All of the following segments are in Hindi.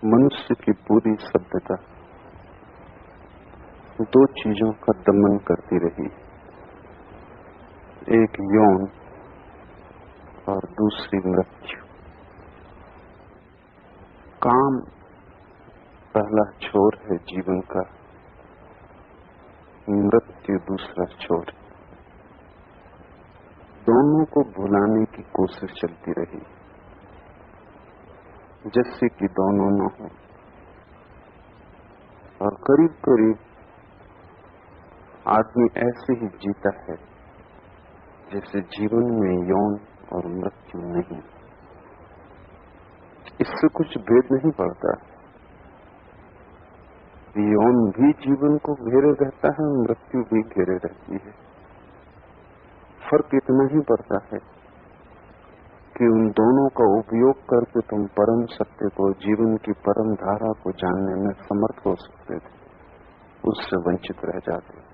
मनुष्य की पूरी सभ्यता दो चीजों का दमन करती रही, एक यौन और दूसरी मृत्यु। काम पहला छोर है जीवन का, मृत्यु दूसरा छोर। दोनों को भुलाने की कोशिश चलती रही, जैसे कि दोनों न हो। और करीब करीब आदमी ऐसे ही जीता है जैसे जीवन में यौन और मृत्यु नहीं। इससे कुछ भेद नहीं पड़ता। यौन भी जीवन को घेरे रहता है, मृत्यु भी घेरे रहती है। फर्क इतना ही पड़ता है कि उन दोनों का उपयोग करके तुम परम सत्य को, जीवन की परम धारा को जानने में समर्थ हो सकते थे, उससे वंचित रह जाते।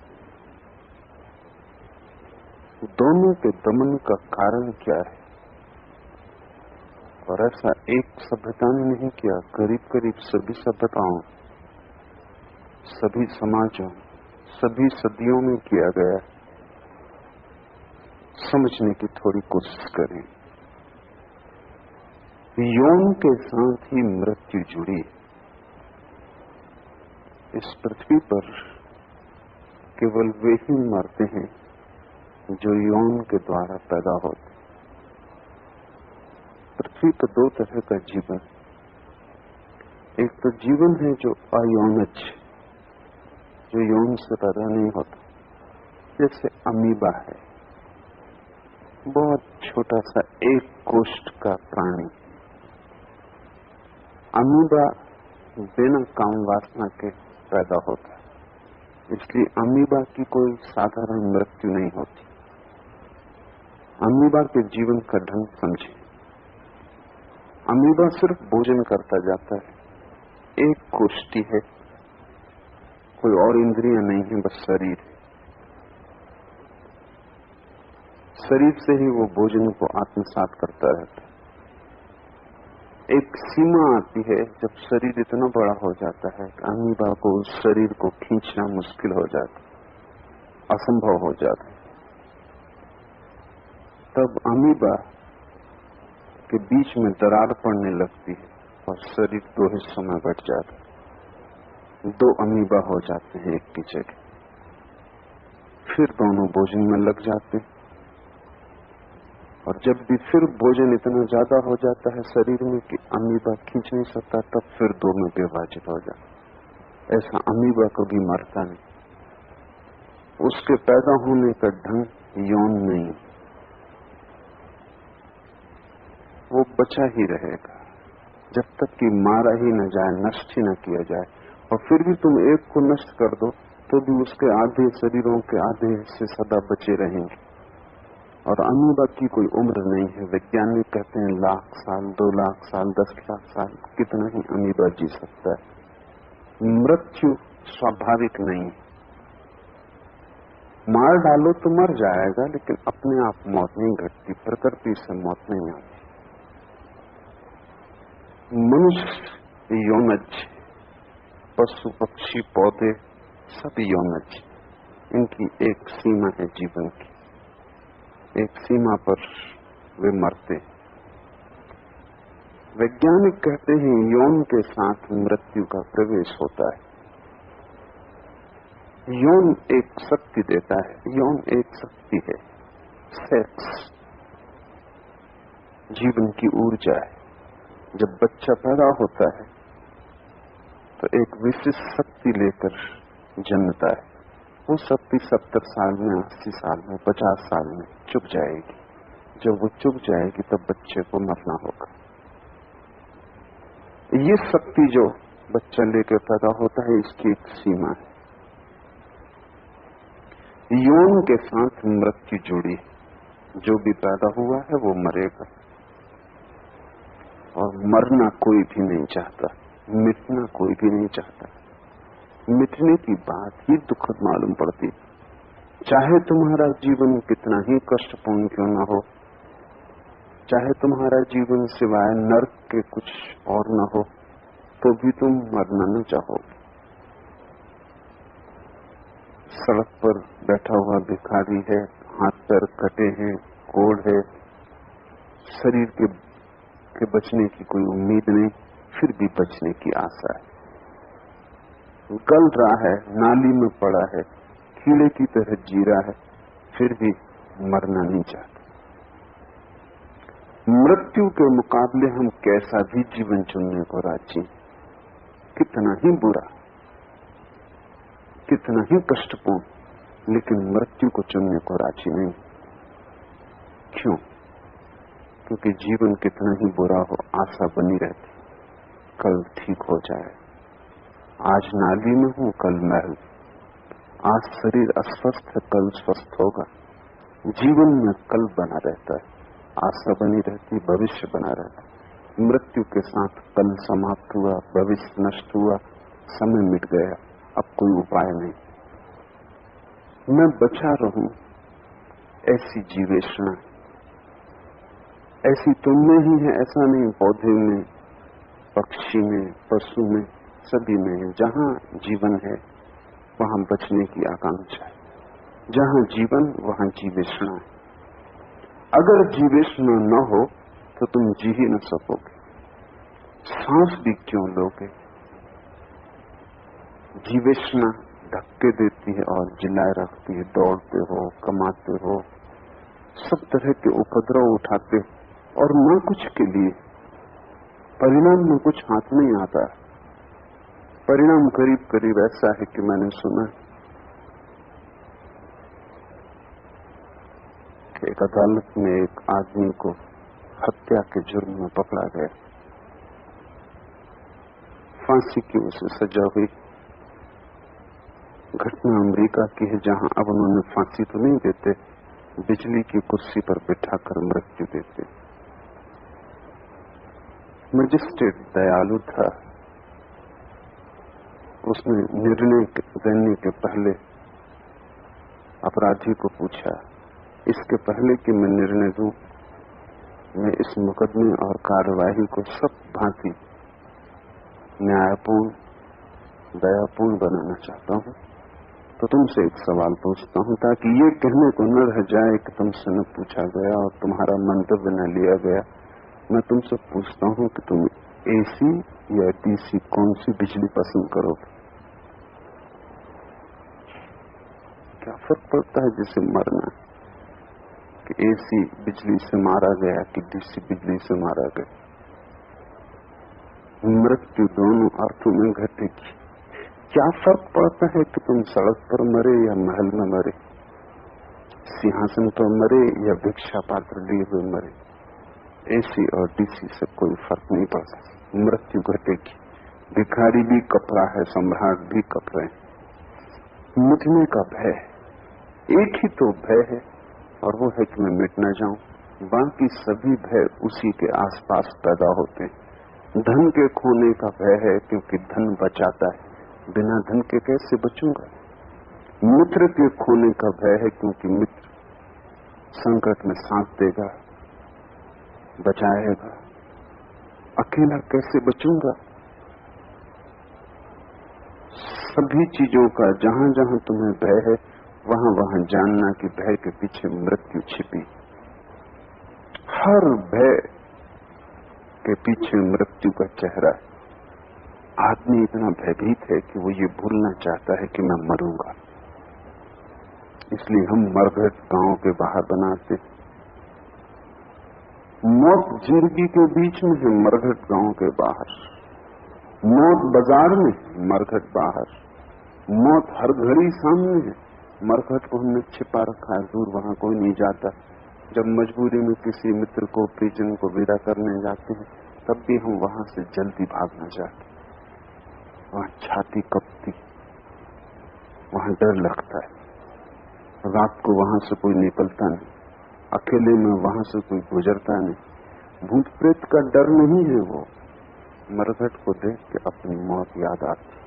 दोनों के दमन का कारण क्या है? और ऐसा एक सभ्यता ने नहीं किया, करीब करीब सभी सभ्यताओं, सभी समाजों, सभी सदियों में किया गया। समझने की थोड़ी कोशिश करें। यौन के साथ ही मृत्यु जुड़ी। इस पृथ्वी पर केवल वे ही मरते हैं जो यौन के द्वारा पैदा होते। पृथ्वी पर दो तरह का जीवन, एक तो जीवन है जो अयौनज, जो यौन से पैदा नहीं होता, जैसे अमीबा है, बहुत छोटा सा एक कोष्ठ का प्राणी। अमीबा बिना काम वासना के पैदा होता है, इसलिए अमीबा की कोई साधारण मृत्यु नहीं होती। अमीबा के जीवन का ढंग समझे। अमीबा सिर्फ भोजन करता जाता है, एक कोष्ठी है, कोई और इंद्रियां नहीं है, बस शरीर है। शरीर से ही वो भोजन को आत्मसात करता रहता है। एक सीमा आती है जब शरीर इतना बड़ा हो जाता है कि अमीबा को उस शरीर को खींचना मुश्किल हो जाता, असंभव हो जाता। तब अमीबा के बीच में दरार पड़ने लगती है और शरीर दो हिस्सों में बट जाता है। दो अमीबा हो जाते हैं एक की जगह। फिर दोनों भोजन में लग जाते हैं, और जब भी फिर भोजन इतना ज्यादा हो जाता है शरीर में कि अमीबा खींच नहीं सकता, तब फिर दो में विभाजित हो जाता। ऐसा अमीबा कभी मरता नहीं। उसके पैदा होने का ढंग यौन नहीं, वो बचा ही रहेगा जब तक कि मारा ही न जाए, नष्ट ही न किया जाए। और फिर भी तुम एक को नष्ट कर दो तो भी उसके आधे शरीरों के आधे हिस्से सदा बचे रहेंगे। और अमीबा की कोई उम्र नहीं है। वैज्ञानिक कहते हैं 1,00,000 साल, 2,00,000 साल, 10,00,000 साल, कितना ही अमीबा जी सकता है। मृत्यु स्वाभाविक नहीं। मार डालो तो मर जाएगा, लेकिन अपने आप मौत नहीं घटती, प्रकृति से मौत नहीं आती। मनुष्य यौनज, पशु पक्षी पौधे सब यौनज। इनकी एक सीमा है जीवन की, एक सीमा पर वे मरते। वैज्ञानिक कहते हैं यौन के साथ मृत्यु का प्रवेश होता है। यौन एक शक्ति देता है, यौन एक शक्ति है। सेक्स जीवन की ऊर्जा है। जब बच्चा पैदा होता है तो एक विशिष्ट शक्ति लेकर जन्मता है। वो शक्ति 70 साल में, 80 साल में, 50 साल में चुक जाएगी। जब वो चुक जाएगी तब बच्चे को मरना होगा। ये शक्ति जो बच्चा लेकर पैदा होता है, इसकी एक सीमा है। यौन के साथ मृत्यु जुड़ी। जो भी पैदा हुआ है वो मरेगा, और मरना कोई भी नहीं चाहता, मिटना कोई भी नहीं चाहता। मिटने की बात ही दुखद मालूम पड़ती। चाहे तुम्हारा जीवन कितना ही कष्टपूर्ण क्यों न हो, चाहे तुम्हारा जीवन सिवाय नर्क के कुछ और न हो, तो भी तुम मरना न चाहोगे। सड़क पर बैठा हुआ भिखारी है, हाथ पैर कटे हैं, कोढ़ है, शरीर के बचने की कोई उम्मीद नहीं, फिर भी बचने की आशा है। गल रहा है, नाली में पड़ा है, कीड़े की तरह जी रहा है, फिर भी मरना नहीं चाहता। मृत्यु के मुकाबले हम कैसा भी जीवन चुनने को राजी, कितना ही बुरा, कितना ही कष्टपूर्ण, लेकिन मृत्यु को चुनने को राजी नहीं। क्यों? क्योंकि जीवन कितना ही बुरा हो, आशा बनी रहती, कल ठीक हो जाए। आज नाली में हूं, कल महल, आज शरीर अस्वस्थ है, कल स्वस्थ होगा। जीवन में कल बना रहता है, आशा बनी रहती, भविष्य बना रहता है। मृत्यु के साथ कल समाप्त हुआ, भविष्य नष्ट हुआ, समय मिट गया, अब कोई उपाय नहीं। मैं बचा रहूं, ऐसी जीवेषणा, ऐसी तुमने ही है, ऐसा नहीं, पौधे में, पक्षी में, पशु में, सभी में। जहां जीवन है वहां बचने की आकांक्षा है, जहां जीवन वहां जीवेषणा है। अगर जीवेषणा न हो तो तुम जी ही न सकोगे, सांस भी क्यों लोगे? जीवेषणा धक्के देती है और जिलाए रखती है, दौड़ते हो, कमाते हो, सब तरह के उपद्रव उठाते हो और न कुछ के लिए, परिणाम में कुछ हाथ नहीं आता। परिणाम करीब करीब ऐसा है कि मैंने सुना कि एक अदालत में एक आदमी को हत्या के जुर्म में पकड़ा गया, फांसी की उसे सजा हुई। घटना अमेरिका की है, जहां अब उन्होंने फांसी तो नहीं देते, बिजली की कुर्सी पर बिठाकर मृत्यु देते। मजिस्ट्रेट दयालु था, उसने निर्णय देने के पहले अपराधी को पूछा, इसके पहले कि मैं निर्णय दूं, मैं इस मुकदमे और कार्यवाही को सब भांति न्यायपूर्ण, दयापूर्ण बनाना चाहता हूं, तो तुमसे एक सवाल पूछता हूं, ताकि ये कहने को न रह जाए कि तुमसे न पूछा गया और तुम्हारा मंतव्य न लिया गया। मैं तुमसे पूछता हूं कि तुम एसी या डीसी कौन सी बिजली पसंद करोगे? क्या फर्क पड़ता है जिसे मरना है, कि एसी बिजली से मारा गया कि डीसी बिजली से मारा गया? मृत्यु दोनों अर्थों में घटेगी। क्या फर्क पड़ता है कि तुम सड़क पर मरे या महल में मरे, सिंहासन पर मरे या भिक्षा पात्र लिए हुए मरे? एसी और डीसी से कोई फर्क नहीं पड़ता, मृत्यु घटेगी। भिखारी भी कपड़ा है, सम्राट भी कपड़े हैं। मिटने का भय, एक ही तो भय है और वो है कि मैं मिट न जाऊं। बाकी सभी भय उसी के आसपास पैदा होते हैं। धन के खोने का भय है क्योंकि धन बचाता है, बिना धन के कैसे बचूंगा? मित्र के खोने का भय है क्योंकि मित्र संकट में साथ देगा, बचाएगा। अकेला कैसे बचूंगा? सभी चीजों का जहां जहां तुम्हें भय है, वहां वहां जानना कि भय के पीछे मृत्यु छिपी। हर भय के पीछे मृत्यु का चेहरा है। आदमी इतना भयभीत है कि वो ये भूलना चाहता है कि मैं मरूंगा, इसलिए हम मरघट गांव के बाहर बनाते। मौत जिंदगी के बीच में है, मरघट गांव के बाहर। मौत बाजार में, मरघट बाहर। मौत हर घड़ी सामने है, मरघट को हमने छिपा रखा है, दूर वहां कोई नहीं जाता। जब मजबूरी में किसी मित्र को, परिजन को विदा करने जाते हैं, तब भी हम वहां से जल्दी भागना चाहते। वहां छाती कपती, वहां डर लगता है। रात को वहां से कोई निकलता नहीं, अकेले में वहां से कोई गुजरता नहीं। भूत प्रेत का डर नहीं है वो, मरघट को देख के अपनी मौत याद आती।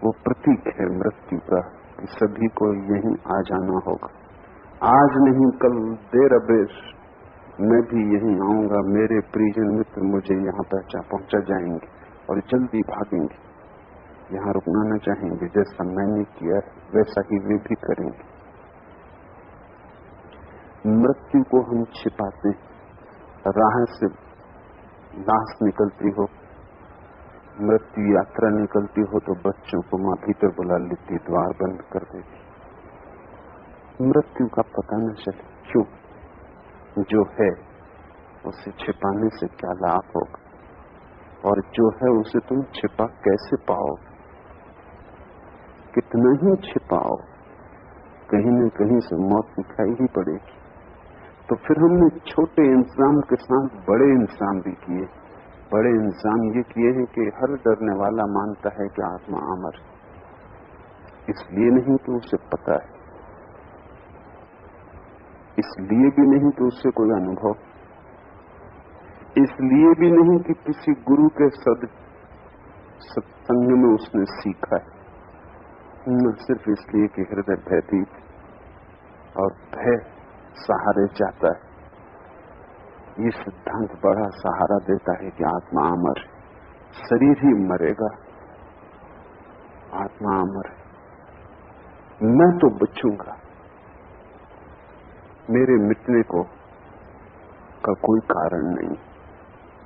वो प्रतीक है मृत्यु का कि सभी को यहीं आ जाना होगा। आज नहीं कल, देर अबेर मैं भी यहीं आऊंगा, मेरे परिजन मित्र मुझे यहाँ पहुंचा जाएंगे और जल्दी भागेंगे, यहां रुकना न चाहेंगे। जैसा मैंने किया वैसा ही वे भी करेंगे। मृत्यु को हम छिपाते, राह से लाश निकलती हो, मृत्यु यात्रा निकलती हो तो बच्चों को मां भीतर बुला लेती, द्वार बंद कर देती। मृत्यु का पता न चले। क्यों? जो है उसे छिपाने से क्या लाभ होगा, और जो है उसे तुम छिपा कैसे पाओ? कितना ही छिपाओ, कहीं न कहीं से मौत दिखाई ही पड़ेगी। तो फिर हमने छोटे इंतजाम के साथ बड़े इंतजाम भी किए। बड़े इंतजाम ये किए हैं कि हर डरने वाला मानता है कि आत्मा अमर, इसलिए नहीं कि उसे पता है, इसलिए भी नहीं कि उससे कोई अनुभव, इसलिए भी नहीं कि किसी गुरु के सत्संग में उसने सीखा है, न सिर्फ इसलिए कि हृदय भयभीत और भय सहारे चाहता है। ये सिद्धांत बड़ा सहारा देता है कि आत्मा अमर है, शरीर ही मरेगा, आत्मा अमर है। मैं तो बचूंगा, मेरे मिटने को का कोई कारण नहीं।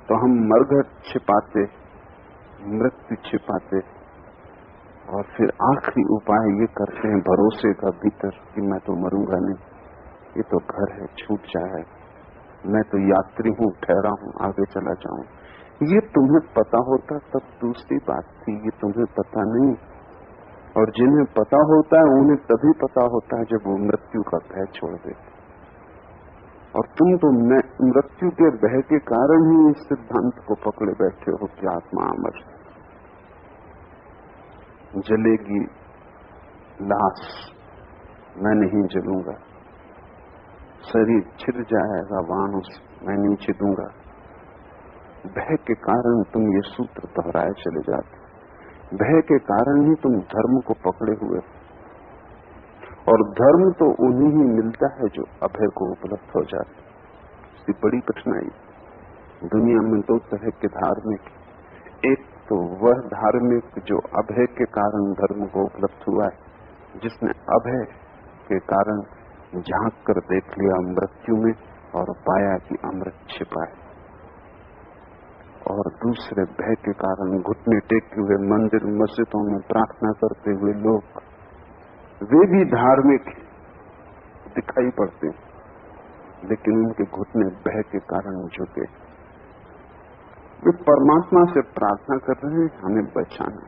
तो हम मरघट छिपाते, मृत्यु छिपाते, और फिर आखिरी उपाय ये करते हैं भरोसे का भीतर कि मैं तो मरूंगा नहीं, ये तो घर है, छूट जाए, मैं तो यात्री हूं, ठहरा हूं, आगे चला जाऊं। ये तुम्हें पता होता तब दूसरी बात थी, ये तुम्हें पता नहीं। और जिन्हें पता होता है उन्हें तभी पता होता है जब वो मृत्यु का भय छोड़ देते। और तुम तो मृत्यु के भय के कारण ही इस सिद्धांत को पकड़े बैठे हो कि आत्मा अमर है। जलेगी लाश, मैं नहीं जलूंगा, शरीर छिद जाएगा वानुस, मैं नहीं छिदूंगा। भय के कारण तुम ये सूत्र दोहराए चले जाते, भय के कारण ही तुम धर्म को पकड़े हुए, और धर्म तो उन्हीं ही मिलता है जो अभय को उपलब्ध हो जाते। इसकी बड़ी कठिनाई दुनिया में दो तरह के धार्मिक, एक तो वह धार्मिक जो अभय के कारण धर्म को उपलब्ध हुआ है, जिसने अभय के कारण झांक कर देख लिया मृत्यु में और पाया कि अमृत छिपा है। और दूसरे भय के कारण घुटने टेके हुए मंदिर मस्जिदों में प्रार्थना करते हुए लोग, वे भी धार्मिक दिखाई पड़ते, लेकिन उनके घुटने भय के कारण झुके। वे परमात्मा से प्रार्थना कर रहे हैं हमें बचाना,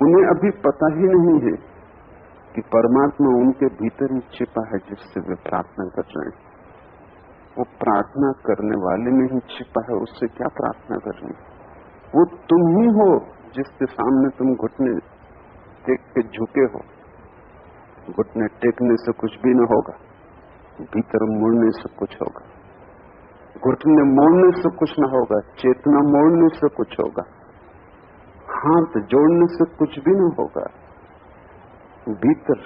उन्हें अभी पता ही नहीं है कि परमात्मा उनके भीतर ही छिपा है जिससे वे प्रार्थना कर रहे हैं। वो प्रार्थना करने वाले में ही छिपा है, उससे क्या प्रार्थना करनी? वो तुम ही हो जिसके सामने तुम घुटने टेक के झुके हो। घुटने टेकने से कुछ भी न होगा, भीतर मुड़ने से कुछ होगा। घुटने मोड़ने से कुछ न होगा, चेतना मोड़ने से कुछ होगा, हाथ जोड़ने से कुछ भी न होगा। भीतर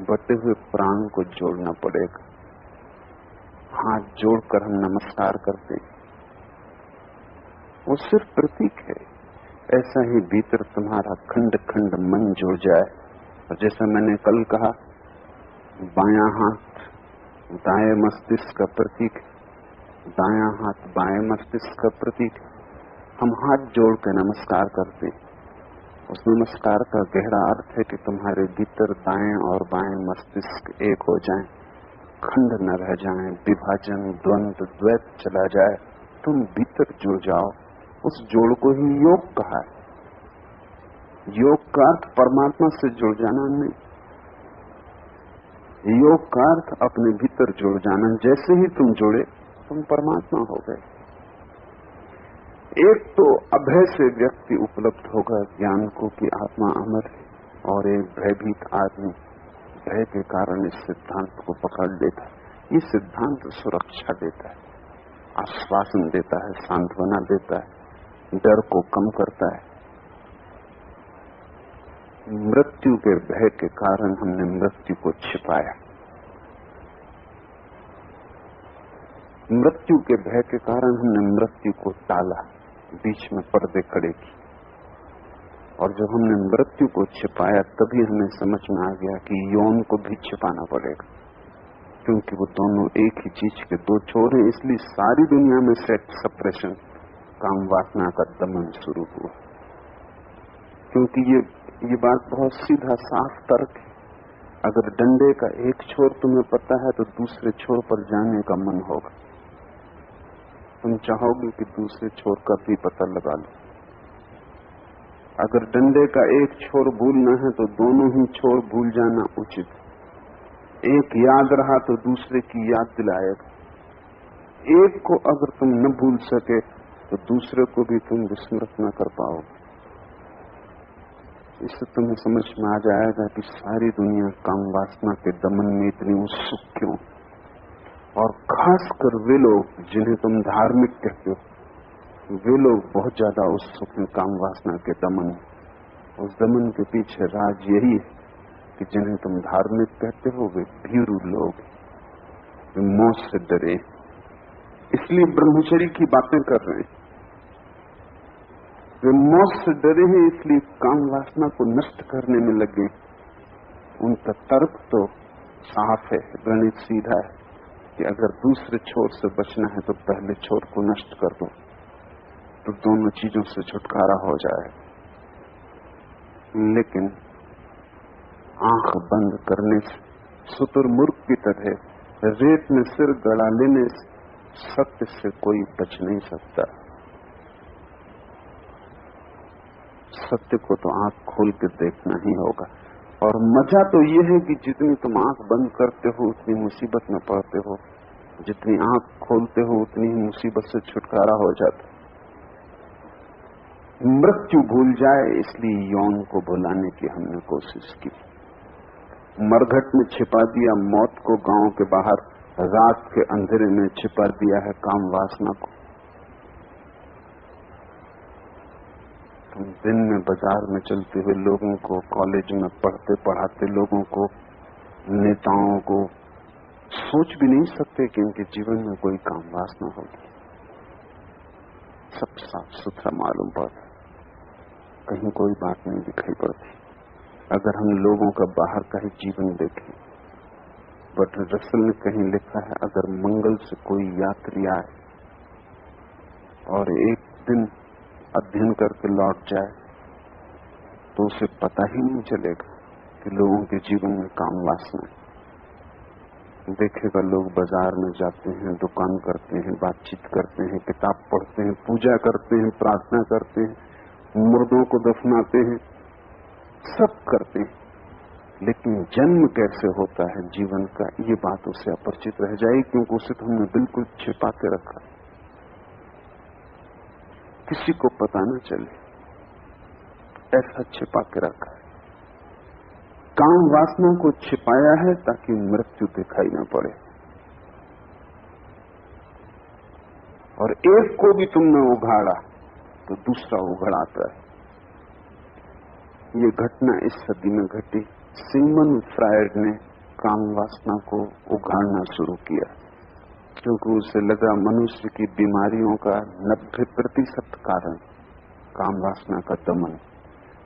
बटे हुए प्राण को जोड़ना पड़ेगा। हाथ जोड़कर हम नमस्कार करते हैं, वो सिर्फ प्रतीक है। ऐसा ही भीतर तुम्हारा खंड खंड मन जुड़ जाए। और जैसा मैंने कल कहा, बायां हाथ दाएं मस्तिष्क का प्रतीक, दायां हाथ बाएं मस्तिष्क का प्रतीक। हम हाथ जोड़ के नमस्कार करते हैं। उस नमस्कार का गहरा अर्थ है कि तुम्हारे भीतर दाएं और बाएं मस्तिष्क एक हो जाएं, खंड न रह जाएं, विभाजन, द्वंद्व, द्वैत चला जाए, तुम भीतर जुड़ जाओ। उस जोड़ को ही योग कहा है। योग का अर्थ परमात्मा से जुड़ जाना नहीं, योग का अर्थ अपने भीतर जुड़ जाना। जैसे ही तुम जुड़े तुम परमात्मा हो गए। एक तो अभय से व्यक्ति उपलब्ध होगा ज्ञान को कि आत्मा अमर है, और एक भयभीत आदमी भय के कारण इस सिद्धांत को पकड़ लेता है। ये सिद्धांत सुरक्षा देता है, आश्वासन देता है, सांत्वना देता है, डर को कम करता है। मृत्यु के भय के कारण हमने मृत्यु को छिपाया, मृत्यु के भय के कारण हमने मृत्यु को टाला। बीच में पर्दे खड़े किए। और जब हमने मृत्यु को छिपाया तभी हमें समझ में आ गया कि यौन को भी छिपाना पड़ेगा, क्योंकि वो दोनों एक ही चीज के दो छोर हैं। इसलिए सारी दुनिया में सेक्स सप्रेशन, काम वासना का दमन शुरू हुआ, क्योंकि ये बात बहुत सीधा साफ तर्क है। अगर डंडे का एक छोर तुम्हें पता है तो दूसरे छोर पर जाने का मन होगा, तुम चाहोगे कि दूसरे छोर का भी पता लगा लो। अगर डंडे का एक छोर भूलना है तो दोनों ही छोर भूल जाना उचित। एक याद रहा तो दूसरे की याद दिलाएगा। एक को अगर तुम न भूल सके तो दूसरे को भी तुम विस्मृत न कर पाओगे। इससे तुम्हें समझ में आ जाएगा कि सारी दुनिया काम वासना के दमन में इतनी उत्सुक क्यों, और खासकर वे लोग जिन्हें तुम धार्मिक कहते हो, वे लोग बहुत ज्यादा उत्सुक हैं काम वासना के दमन। उस दमन के पीछे राज यही है कि जिन्हें तुम धार्मिक कहते हो वे भीरू लोग, वे मौत से डरे, इसलिए ब्रह्मचर्य की बातें कर रहे हैं। वे मौत से डरे हैं, इसलिए काम वासना को नष्ट करने में लगे। उनका तर्क तो साफ है, गणित सीधा है कि अगर दूसरे छोर से बचना है तो पहले छोर को नष्ट कर दो, तो दोनों चीजों से छुटकारा हो जाए। लेकिन आंख बंद करने से, शुतुरमुर्ग की तरह रेत में सिर गड़ा लेने से सत्य से कोई बच नहीं सकता। सत्य को तो आंख खोल के देखना ही होगा। और मजा तो ये है कि जितनी तुम आंख बंद करते हो उतनी मुसीबत में पड़ते हो, जितनी आंख खोलते हो उतनी ही मुसीबत से छुटकारा हो जाता। मृत्यु भूल जाए इसलिए यौन को भुलाने की हमने कोशिश की। मरघट में छिपा दिया मौत को, गांव के बाहर रात के अंधेरे में छिपा दिया है काम वासना को। तुम दिन में बाजार में चलते हुए लोगों को, कॉलेज में पढ़ते पढ़ाते लोगों को, नेताओं को सोच भी नहीं सकते कि इनके जीवन में कोई काम वासना होगी। सब साफ सुथरा मालूम पड़ता, कहीं कोई बात नहीं दिखाई पड़ती। अगर हम लोगों का बाहर का ही जीवन देखें, बर्ट्रैंड रसल ने कहीं लिखा है, अगर मंगल से कोई यात्री आए और एक दिन अध्ययन करके लौट जाए तो उसे पता ही नहीं चलेगा कि लोगों के जीवन में काम वासना है। देखेगा लोग बाजार में जाते हैं, दुकान करते हैं, बातचीत करते हैं, किताब पढ़ते हैं, पूजा करते हैं, प्रार्थना करते हैं, मुर्दों को दफनाते हैं, सब करते हैं, लेकिन जन्म कैसे होता है जीवन का, ये बात उसे अपरिचित रह जाएगी, क्योंकि उसे तो हमने बिल्कुल छिपा के रखा, किसी को पता न चले, ऐसा छिपा के रखा है। काम वासना को छिपाया है ताकि मृत्यु दिखाई न पड़े। और एक को भी तुमने उघाड़ा तो दूसरा उघड़ाता है। ये घटना इस सदी में घटी। सिगमंड फ्रायड ने काम वासना को उघाड़ना शुरू किया, क्योंकि उसे लगा मनुष्य की बीमारियों का 90% कारण काम वासना का दमन।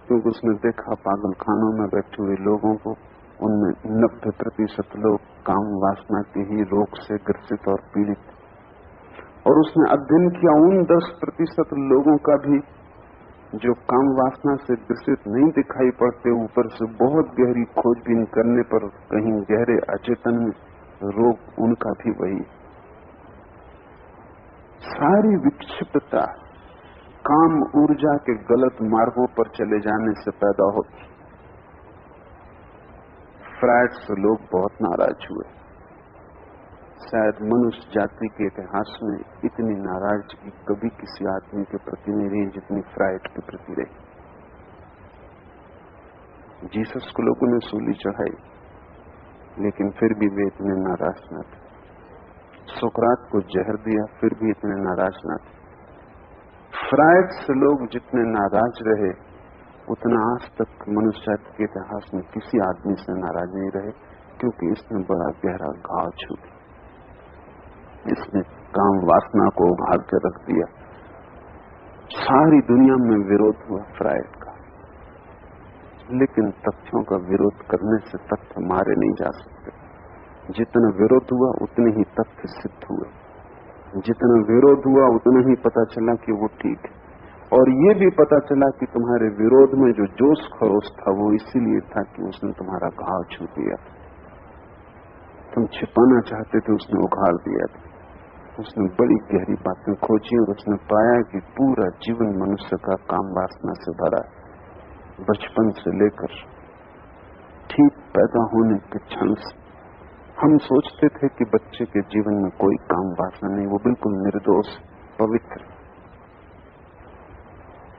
क्योंकि उसने देखा पागलखानों में बैठे हुए लोगों को, उनमें 90% लोग काम वासना के ही रोग से ग्रसित और पीड़ित। और उसने अध्ययन किया उन 10% लोगों का भी जो काम वासना से ग्रसित नहीं दिखाई पड़ते, ऊपर से बहुत गहरी खोजबीन करने पर कहीं गहरे अचेतन में रोग उनका भी वही। सारी विक्षिप्तता काम ऊर्जा के गलत मार्गों पर चले जाने से पैदा होती। फ्रायड से लोग बहुत नाराज हुए। शायद मनुष्य जाति के इतिहास में इतनी नाराजगी कभी किसी आदमी के प्रति नहीं रही जितनी फ्रायड के प्रति रही। जीसस को लोगों ने सूली चढ़ाई, लेकिन फिर भी वे इतने नाराज न थे। सुकरात को जहर दिया, फिर भी इतने नाराज न थे। फ्रायड से लोग जितने नाराज रहे, उतना आज तक मनुष्य के इतिहास में किसी आदमी से नाराज नहीं रहे, क्योंकि इसने बड़ा गहरा घाव छू दिया। इसने काम वासना को उघाड़ के रख दिया। सारी दुनिया में विरोध हुआ फ्रायड का, लेकिन तथ्यों का विरोध करने से तथ्य मारे नहीं जा सकते। जितना विरोध हुआ उतने ही तथ्य सिद्ध हुए, जितना विरोध हुआ उतना ही पता चला कि वो ठीक है। और ये भी पता चला कि तुम्हारे विरोध में जो जोश खरोश था वो इसीलिए था कि उसने तुम्हारा घाव छू दिया था। तुम छिपाना चाहते थे, उसने उखाड़ दिया था। उसने बड़ी गहरी बातें खोजी और उसने पाया कि पूरा जीवन मनुष्य का काम वासना से भरा है। बचपन से लेकर ठीक पैदा होने के क्षण से हम सोचते थे कि बच्चे के जीवन में कोई काम वासना नहीं, वो बिल्कुल निर्दोष पवित्र,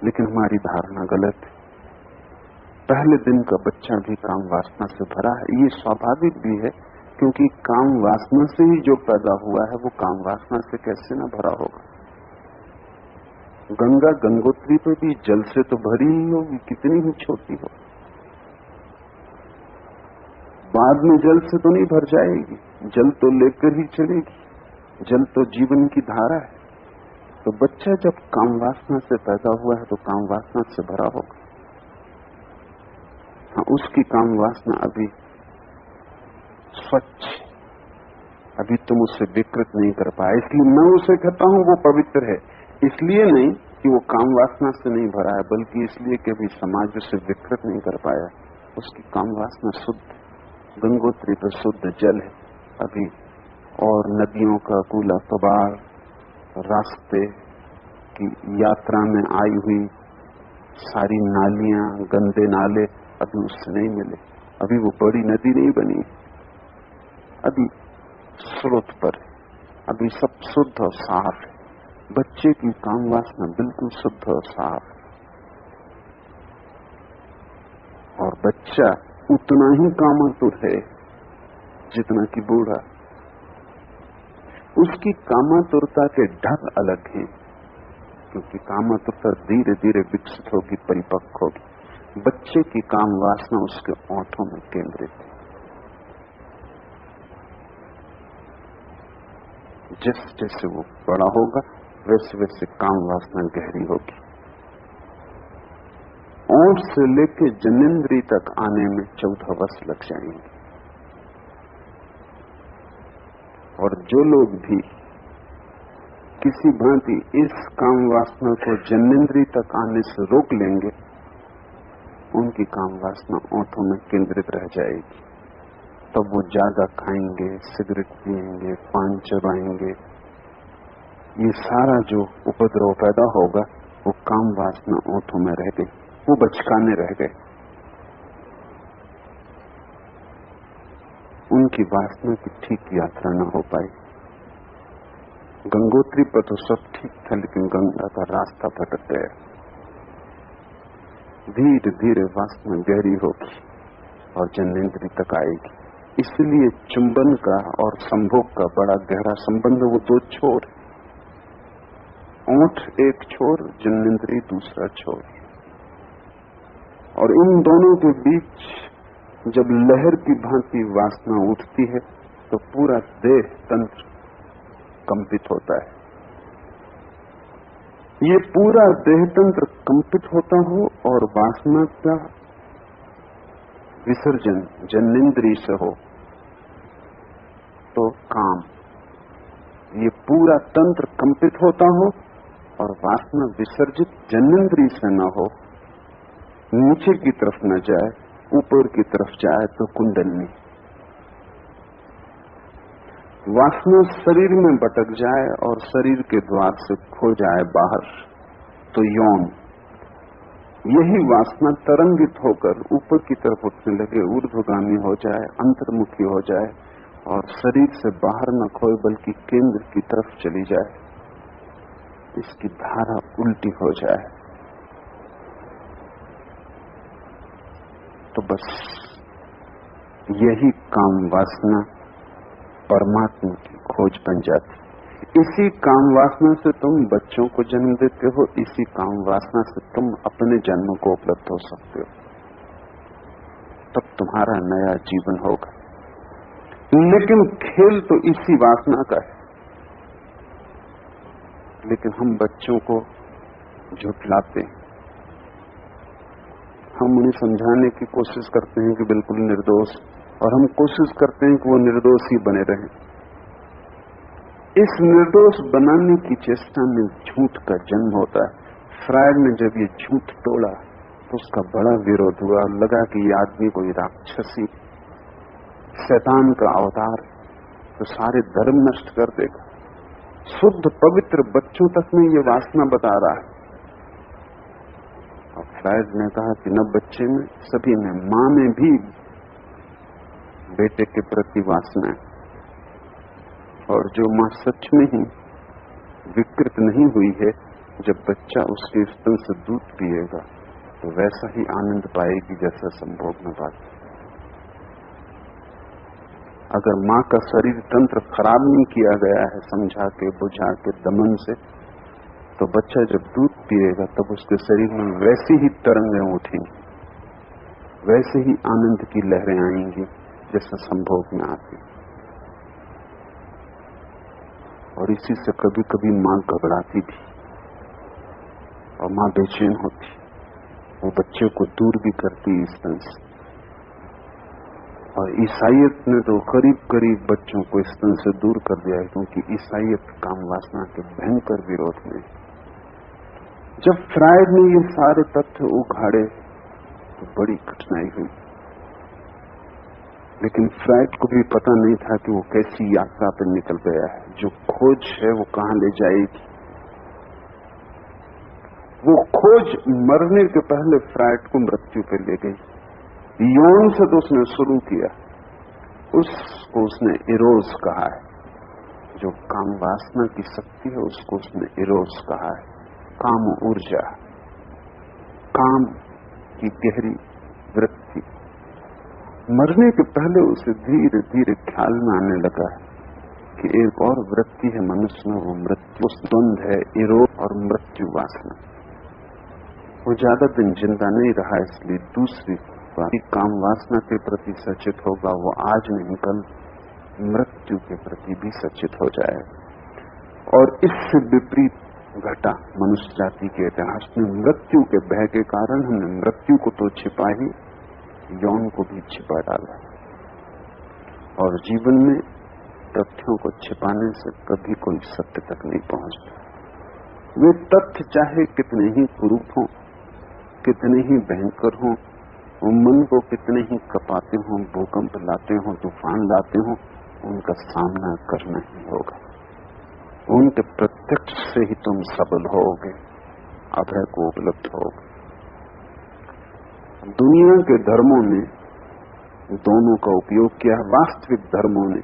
लेकिन हमारी धारणा गलत है। पहले दिन का बच्चा भी काम वासना से भरा है। ये स्वाभाविक भी है, क्योंकि काम वासना से ही जो पैदा हुआ है वो काम वासना से कैसे न भरा होगा। गंगा गंगोत्री पे भी जल से तो भरी ही होगी, कितनी ही छोटी हो। बाद में जल से तो नहीं भर जाएगी, जल तो लेकर ही चलेगी। जल तो जीवन की धारा है। तो बच्चा जब काम वासना से पैदा हुआ है तो काम वासना से भरा होगा। हाँ, उसकी काम वासना अभी स्वच्छ, अभी तुम उससे विकृत नहीं कर पाए, इसलिए मैं उसे कहता हूं वो पवित्र है। इसलिए नहीं कि वो काम वासना से नहीं भरा है, बल्कि इसलिए कि अभी समाज उसे विकृत नहीं कर पाया। उसकी काम वासना शुद्ध, गंगोत्री पर शुद्ध जल है अभी, और नदियों का कूला कबाड़, रास्ते की यात्रा में आई हुई सारी नालियां, गंदे नाले अभी उससे नहीं मिले। अभी वो बड़ी नदी नहीं बनी, अभी स्रोत पर, अभी सब शुद्ध और साफ है। बच्चे की काम वासना बिल्कुल शुद्ध और साफ है, और बच्चा उतना ही कामातुर है जितना कि बूढ़ा। उसकी कामातुरता के ढंग अलग हैं, क्योंकि कामातुरता धीरे धीरे विकसित होगी, परिपक्व होगी। बच्चे की काम वासना उसके ओंठों में केंद्रित है। जैसे जैसे वो बड़ा होगा वैसे वैसे काम वासना गहरी होगी। ओंठ से लेके जनेंद्रिय तक आने में 14 वर्ष लग जाएंगे। और जो लोग भी किसी भांति इस काम वासना को जनेंद्रिय तक आने से रोक लेंगे, उनकी काम वासना ओंठों में केंद्रित रह जाएगी। तब वो ज्यादा खाएंगे, सिगरेट पिएंगे, पान चबाएंगे। ये सारा जो उपद्रव पैदा होगा वो काम वासना ओंठों में रह गई, वो बचकाने रह गए। उनकी वासना की ठीक यात्रा न हो पाई। गंगोत्री पर तो सब ठीक था, लेकिन गंगा का रास्ता भटक गया। धीरे धीरे वासना गहरी होगी और जनेंद्रिय तक आएगी। इसलिए चुंबन का और संभोग का बड़ा गहरा संबंध। वो दो छोर, ओंठ एक छोर, जनेंद्रिय दूसरा छोर, और इन दोनों के बीच जब लहर की भांति वासना उठती है तो पूरा देह तंत्र कंपित होता है। ये पूरा देह तंत्र कंपित होता हो और वासना का विसर्जन जनेंद्रिय से हो तो काम, ये पूरा तंत्र कंपित होता हो और वासना विसर्जित जनेंद्रिय से न हो, नीचे की तरफ न जाए, ऊपर की तरफ जाए तो कुंडलनी। वासना शरीर में भटक जाए और शरीर के द्वार से खो जाए बाहर तो यौन। यही वासना तरंगित होकर ऊपर की तरफ उठने लगे, ऊर्ध्वगामी हो जाए, अंतर्मुखी हो जाए और शरीर से बाहर न खोए बल्कि केंद्र की तरफ चली जाए, इसकी धारा उल्टी हो जाए। तो बस यही काम वासना परमात्मा की खोज बन जाती। इसी काम वासना से तुम बच्चों को जन्म देते हो, इसी काम वासना से तुम अपने जन्म को उपलब्ध हो सकते हो। तब तुम्हारा नया जीवन होगा। लेकिन खेल तो इसी वासना का है। लेकिन हम बच्चों को झुठलाते। हम उन्हें समझाने की कोशिश करते हैं कि बिल्कुल निर्दोष, और हम कोशिश करते हैं कि वो निर्दोष ही बने रहें। इस निर्दोष बनाने की चेष्टा में झूठ का जन्म होता है। फ्रायड ने जब ये झूठ तोड़ा तो उसका बड़ा विरोध हुआ, लगा कि ये आदमी कोई राक्षसी, शैतान का अवतार, तो सारे धर्म नष्ट कर देगा। शुद्ध पवित्र बच्चों तक में ये वासना बता रहा है। और फ्रायड ने कहा कि न बच्चे में, सभी में, मां में भी बेटे के प्रति वासना है, और जो मां सच में ही विकृत नहीं हुई है, जब बच्चा उसके स्तन से दूध पिएगा तो वैसा ही आनंद पाएगी जैसा संभोग में पाती। अगर मां का शरीर तंत्र खराब नहीं किया गया है समझा के, बुझा के, दमन से, तो बच्चा जब दूध पिएगा तब उसके शरीर में वैसी ही तरंगें उठेंगी, वैसे ही आनंद की लहरें आएंगी जैसा संभोग में आती। और इसी से कभी कभी मां घबराती थी और मां बेचैन होती, वो बच्चे को दूर भी करती स्तन से। और ईसाइयत ने तो करीब करीब बच्चों को स्तन से दूर कर दिया है, क्योंकि ईसाइयत काम वासना के भयंकर विरोध में। जब फ्रायड ने ये सारे तथ्य उघाड़े तो बड़ी कठिनाई हुई, लेकिन फ्रायड को भी पता नहीं था कि वो कैसी यात्रा पर निकल गया है। जो खोज है वो कहां ले जाएगी। वो खोज मरने के पहले फ्रायड को मृत्यु पे ले गई। यौन से तो उसने शुरू किया, उसको उसने इरोस कहा है। जो काम वासना की शक्ति है उसको उसने इरोस कहा है, काम ऊर्जा, काम की गहरी वृत्ति। मरने के पहले उसे धीरे धीरे ख्याल में आने लगा कि एक और वृत्ति है मनुष्य में, वो मृत्यु द्वंद है, इरोस और मृत्यु वासना। वो ज्यादा दिन जिंदा नहीं रहा, इसलिए दूसरी काम वासना के प्रति सचेत होगा। वो आज नहीं कल मृत्यु के प्रति भी सचेत हो जाए। और इससे विपरीत घटा मनुष्य जाति के इतिहास में। मृत्यु के भय के कारण हमने मृत्यु को तो छिपा ही, यौन को भी छिपा डाला। और जीवन में तथ्यों को छिपाने से कभी कोई सत्य तक नहीं पहुंचता। वे तथ्य चाहे कितने ही कुरूप हों, कितने ही भयंकर हों, वो मन को कितने ही कपाते हों, भूकंप लाते हों, तूफान लाते हों, उनका सामना करना ही होगा। उनके प्रत्यक्ष से ही तुम सबल होगे, अभय को उपलब्ध होगे। दुनिया के धर्मों ने दोनों का उपयोग किया, वास्तविक धर्मों ने,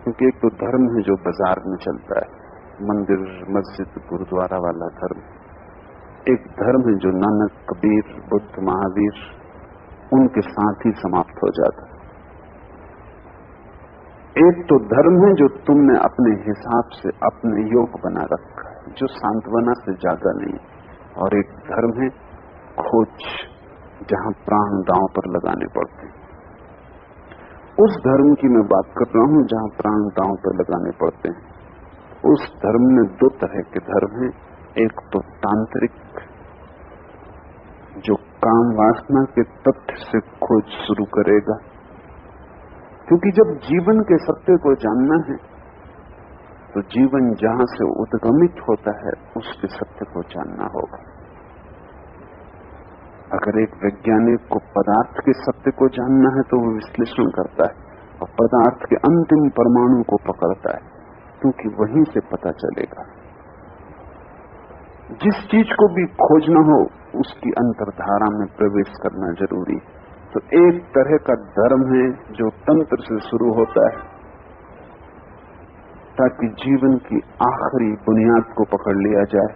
क्योंकि एक तो धर्म है जो बाजार में चलता है, मंदिर, मस्जिद, गुरुद्वारा वाला धर्म। एक धर्म है जो नानक, कबीर, बुद्ध, महावीर, उनके साथ ही समाप्त हो जाता है। एक तो धर्म है जो तुमने अपने हिसाब से अपने योग बना रखा है, जो सांत्वना से ज्यादा नहीं। और एक धर्म है खोज, जहां प्राण दांव पर लगाने पड़ते हैं। उस धर्म की मैं बात कर रहा हूं जहां प्राण दांव पर लगाने पड़ते हैं। उस धर्म में दो तरह के धर्म हैं। एक तो तांत्रिक, जो काम वासना के तथ्य से खोज शुरू करेगा, क्योंकि जब जीवन के सत्य को जानना है तो जीवन जहां से उद्गमित होता है उसके सत्य को जानना होगा। अगर एक वैज्ञानिक को पदार्थ के सत्य को जानना है तो वो विश्लेषण करता है और पदार्थ के अंतिम परमाणु को पकड़ता है, क्योंकि वहीं से पता चलेगा। जिस चीज को भी खोजना हो उसकी अंतर्धारा में प्रवेश करना जरूरी। तो एक तरह का धर्म है जो तंत्र से शुरू होता है, ताकि जीवन की आखिरी बुनियाद को पकड़ लिया जाए,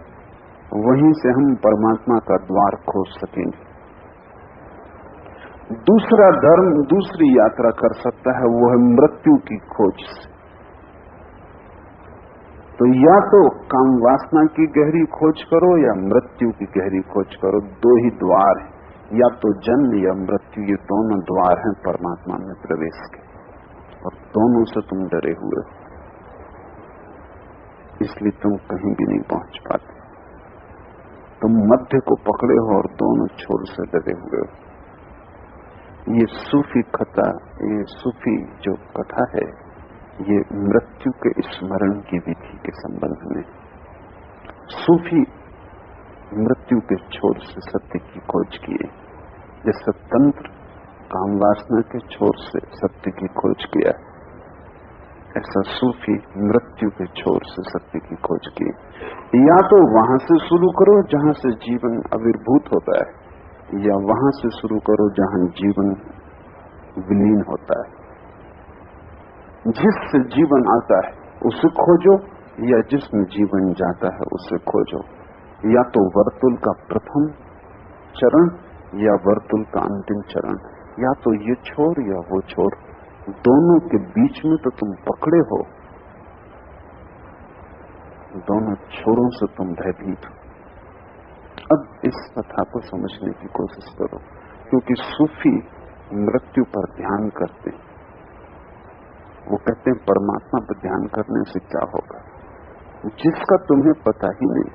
वहीं से हम परमात्मा का द्वार खोज सकेंगे। दूसरा धर्म दूसरी यात्रा कर सकता है, वो है मृत्यु की खोज से। तो या तो काम वासना की गहरी खोज करो या मृत्यु की गहरी खोज करो। दो ही द्वार हैं, या तो जन्म या मृत्यु, ये दोनों द्वार हैं परमात्मा में प्रवेश के, और दोनों से तुम डरे हुए हो, इसलिए तुम कहीं भी नहीं पहुंच पाते। तुम मध्य को पकड़े हो और दोनों छोर से डरे हुए हो। ये सूफी कथा, ये सूफी जो कथा है, ये मृत्यु के स्मरण की विधि के संबंध में। सूफी मृत्यु के छोर से सत्य की खोज किए, जैसे तंत्र काम वासना के छोर से सत्य की खोज किया, ऐसा सूफी मृत्यु के छोर से सत्य की खोज की। या तो वहां से शुरू करो जहां से जीवन आविर्भूत होता है, या वहां से शुरू करो जहां जीवन विलीन होता है। जिससे जीवन आता है उसे खोजो, या जिसमें जीवन जाता है उसे खोजो। या तो वर्तुल का प्रथम चरण या वर्तुल का अंतिम चरण, या तो ये छोर या वो छोर, दोनों के बीच में तो तुम पकड़े हो, दोनों छोरों से तुम भयभीत हो। अब इस कथा को समझने की कोशिश करो, क्योंकि सूफी मृत्यु पर ध्यान करते हैं। वो कहते हैं परमात्मा पर ध्यान करने से क्या होगा, जिसका तुम्हें पता ही नहीं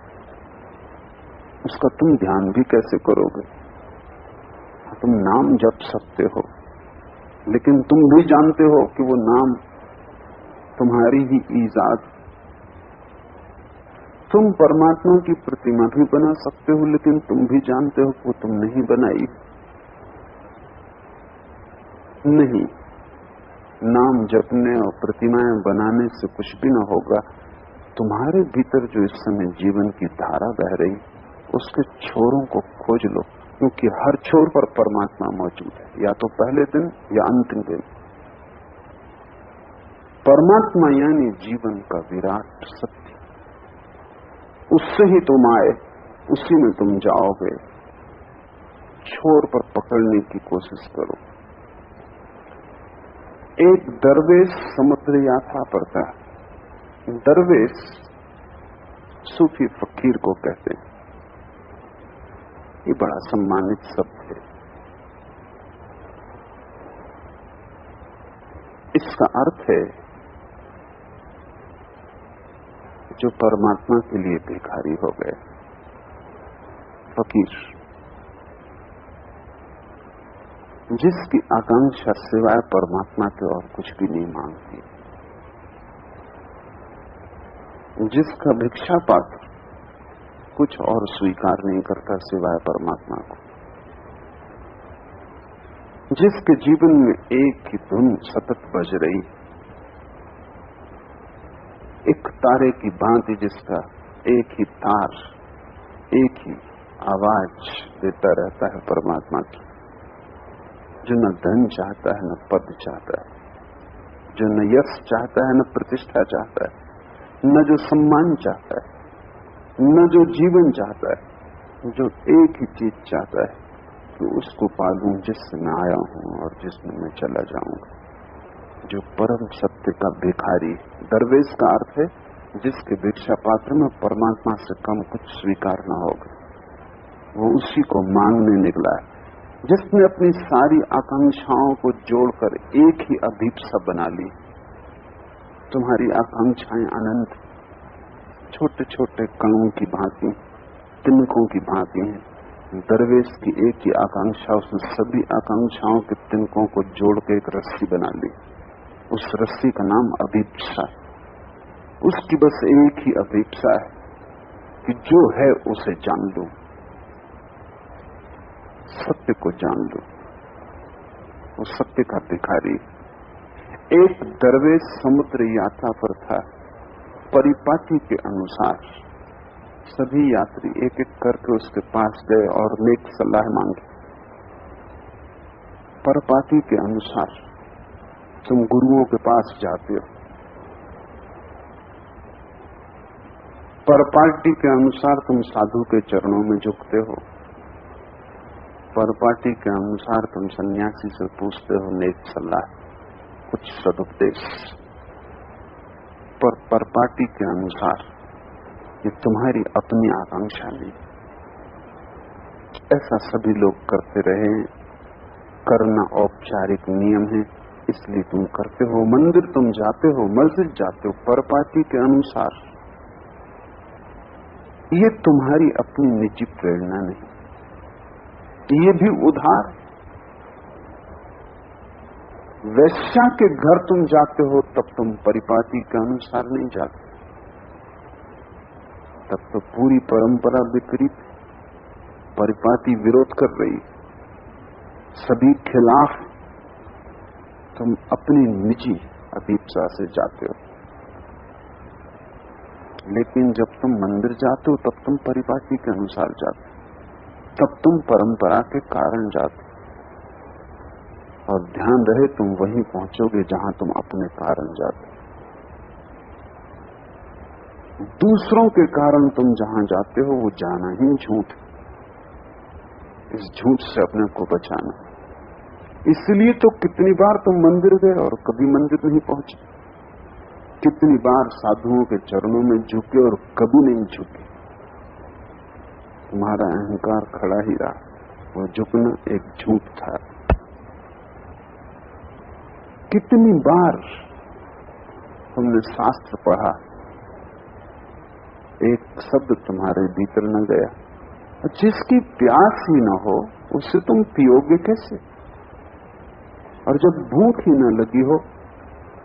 उसका तुम ध्यान भी कैसे करोगे। तुम नाम जप सकते हो, लेकिन तुम भी जानते हो कि वो नाम तुम्हारी ही ईजाद। तुम परमात्मा की प्रतिमा भी बना सकते हो, लेकिन तुम भी जानते हो कि वो तुम नहीं बनाई। नहीं, नाम जपने और प्रतिमाएं बनाने से कुछ भी न होगा। तुम्हारे भीतर जो इस समय जीवन की धारा बह रही, उसके छोरों को खोज लो, क्योंकि हर छोर पर परमात्मा मौजूद है, या तो पहले दिन या अंतिम दिन। परमात्मा यानी जीवन का विराट सत्य, उससे ही तुम आए, उसी में तुम जाओगे। छोर पर पकड़ने की कोशिश करो। एक दरवेश समुद्र यात्रा पर था। दरवेश सूफी फकीर को कहते हैं। ये बड़ा सम्मानित शब्द है। इसका अर्थ है जो परमात्मा के लिए भिखारी हो गए, फकीर, जिसकी आकांक्षा सिवाय परमात्मा के और कुछ भी नहीं मांगती, जिसका भिक्षा पात्र कुछ और स्वीकार नहीं करता सिवाय परमात्मा को, जिसके जीवन में एक ही धुन सतत बज रही, एक तारे की भांति जिसका एक ही तार, एक ही आवाज देता रहता है परमात्मा की, जो न धन चाहता है न पद चाहता है, जो न यश चाहता है न प्रतिष्ठा चाहता है, न जो सम्मान चाहता है, न जो जीवन चाहता है, जो एक ही चीज चाहता है कि उसको पालूं जिससे मैं आया हूं और जिसमें मैं चला जाऊंगा। जो परम सत्य का भिखारी। दरवेश का अर्थ है जिसके भिक्षा पात्र में परमात्मा से कम कुछ स्वीकार न होगा, वो उसी को मांगने निकला है। जिसने अपनी सारी आकांक्षाओं को जोड़कर एक ही अभीप्सा बना ली। तुम्हारी आकांक्षाएं अनंत, छोटे छोटे कणों की भांति, तिनकों की भांति हैं। दरवेश की एक ही आकांक्षा, उसने सभी आकांक्षाओं के तिनकों को जोड़ के एक रस्सी बना ली। उस रस्सी का नाम अभीप्सा है। उसकी बस एक ही अभीप्सा है कि जो है उसे जान लो, सत्य को जान लो। वो सत्य का भिखारी। एक दरवेश समुद्र यात्रा पर था। परिपाटी के अनुसार सभी यात्री एक एक करके उसके पास गए और नेक सलाह मांगी। परिपाटी के अनुसार तुम गुरुओं के पास जाते हो, परिपाटी के अनुसार तुम साधु के चरणों में झुकते हो, परिपाटी के अनुसार तुम सन्यासी से पूछते हो नेक सलाह, कुछ सदुपदेश। पर परिपाटी के अनुसार ये तुम्हारी अपनी आकांक्षा नहीं। ऐसा सभी लोग करते रहे, करना औपचारिक नियम है, इसलिए तुम करते हो। मंदिर तुम जाते हो, मस्जिद जाते हो, परिपाटी के अनुसार। ये तुम्हारी अपनी निजी प्रेरणा नहीं, ये भी उधार। वैश्या के घर तुम जाते हो तब तुम परिपाटी के अनुसार नहीं जाते, तब तो पूरी परंपरा विपरीत, परिपाटी विरोध कर रही, सभी खिलाफ, तुम अपनी निजी अभिप्सा से जाते हो। लेकिन जब तुम मंदिर जाते हो तब तुम परिपाटी के अनुसार जाते हो, तब तुम परंपरा के कारण जाते हो। और ध्यान रहे तुम वहीं पहुंचोगे जहां तुम अपने कारण जाते हो। दूसरों के कारण तुम जहां जाते हो वो जाना ही झूठ है। इस झूठ से अपने को बचाना। इसलिए तो कितनी बार तुम मंदिर गए और कभी मंदिर नहीं पहुंचे, कितनी बार साधुओं के चरणों में झुके और कभी नहीं झुके। तुम्हारा अहंकार खड़ा ही रहा, वो झुकना एक झूठ था। कितनी बार तुमने शास्त्र पढ़ा, एक शब्द तुम्हारे भीतर न गया। जिसकी प्यास ही न हो उससे तुम पियोगे कैसे? और जब भूख ही न लगी हो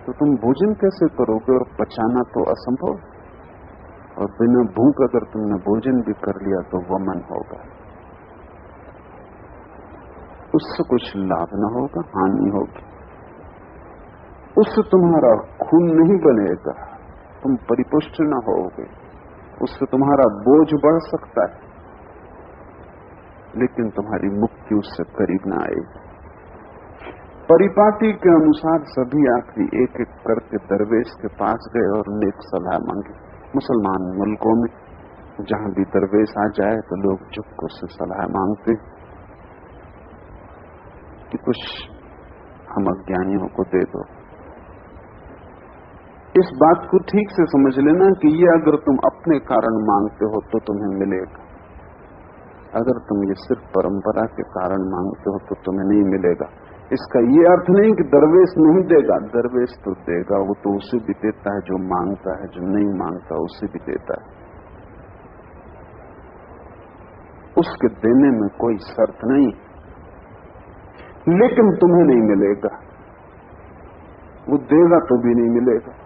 तो तुम भोजन कैसे करोगे? और पचाना तो असंभव। और बिना भूख अगर तुमने भोजन भी कर लिया तो वमन होगा, उससे कुछ लाभ न होगा, हानि होगी। उससे तुम्हारा खून नहीं बनेगा, तुम परिपुष्ट न होगे, उससे तुम्हारा बोझ बढ़ सकता है, लेकिन तुम्हारी मुक्ति उससे करीब न आएगी। परिपाटी के अनुसार सभी आखिरी एक एक करके दरवेश के पास गए और नेक सलाह मांगी। मुसलमान मुल्कों में जहां भी दरवेश आ जाए तो लोग झुक कर उससे सलाह मांगते कि कुछ हम अज्ञानियों को दे दो। इस बात को ठीक से समझ लेना कि ये अगर तुम अपने कारण मांगते हो तो तुम्हें मिलेगा, अगर तुम ये सिर्फ परंपरा के कारण मांगते हो तो तुम्हें नहीं मिलेगा। इसका ये अर्थ नहीं कि दरवेश नहीं देगा, दरवेश तो देगा, वो तो उसे भी देता है जो मांगता है, जो नहीं मांगता उसे भी देता है। उसके देने में कोई शर्त नहीं, लेकिन तुम्हें नहीं मिलेगा। वो देगा तो भी नहीं मिलेगा,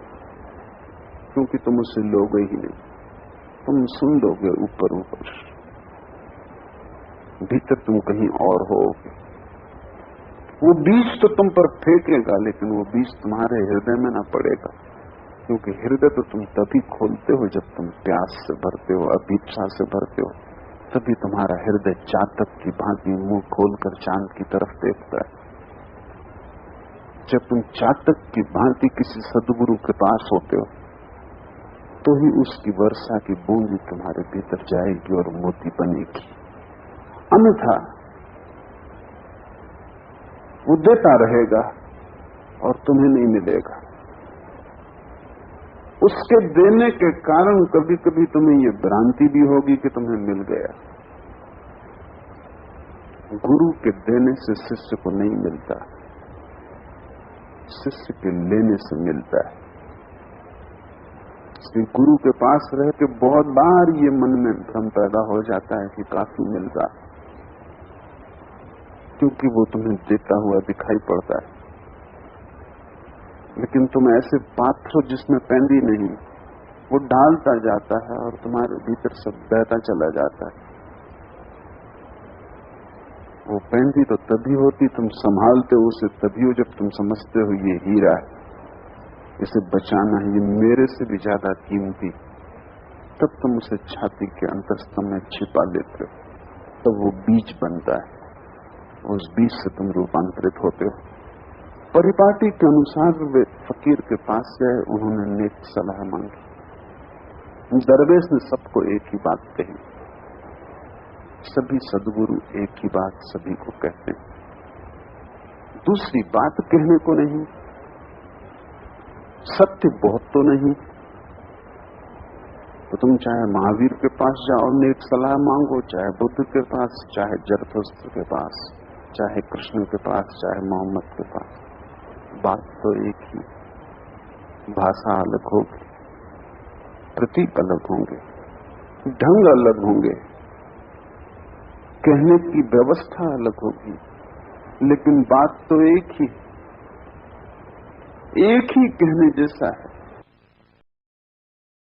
क्योंकि तुम उसे लोगे ही नहीं। तुम सुन लोगे ऊपर ऊपर, भीतर तुम कहीं और होगे। वो बीज तो तुम पर फेंकेगा, लेकिन वो बीज तुम्हारे हृदय में ना पड़ेगा, क्योंकि हृदय तो तुम तभी खोलते हो जब तुम प्यास से भरते हो, अभिप्सा से भरते हो। तभी तुम्हारा हृदय चातक की भांति मुंह खोलकर चांद की तरफ देखता है। जब तुम चातक की भांति किसी सद्गुरु के पास होते हो तो ही उसकी वर्षा की बूंदी तुम्हारे भीतर जाएगी और मोती बनेगी। अन्यथा वो देता रहेगा और तुम्हें नहीं मिलेगा। उसके देने के कारण कभी कभी तुम्हें ये भ्रांति भी होगी कि तुम्हें मिल गया। गुरु के देने से शिष्य को नहीं मिलता, शिष्य के लेने से मिलता है। इसलिए गुरु के पास रह के बहुत बार ये मन में भ्रम पैदा हो जाता है कि काफी मिल रहा, क्योंकि वो तुम्हें देता हुआ दिखाई पड़ता है। लेकिन तुम ऐसे पात्र हो जिसमें पैंदी नहीं, वो ढालता जाता है और तुम्हारे भीतर सब बहता चला जाता है। वो पैंदी तो तभी होती, तुम संभालते हो उसे तभी हो जब तुम समझते हो ये हीरा है, इसे बचाना है, ये मेरे से भी ज्यादा कीमती। तब तुम उसे छाती के अंतरस्तम में छिपा लेते हो, तब वो बीज बनता है, उस बीज से तुम रूपांतरित होते हो। परिपाटी के अनुसार वे फकीर के पास गए, उन्होंने नेक सलाह मांगी। दरवेश ने सबको एक ही बात कही। सभी सद्गुरु एक ही बात सभी को कहते हैं, दूसरी बात कहने को नहीं। सत्य बहुत तो नहीं, तो तुम चाहे महावीर के पास जाओ नेक सलाह मांगो, चाहे बुद्ध के पास, चाहे जरथुस्त्र के पास, चाहे कृष्ण के पास, चाहे मोहम्मद के पास, बात तो एक ही। भाषा अलग होगी, प्रतीक अलग होंगे, ढंग अलग होंगे, कहने की व्यवस्था अलग होगी, लेकिन बात तो एक ही कहने जैसा है।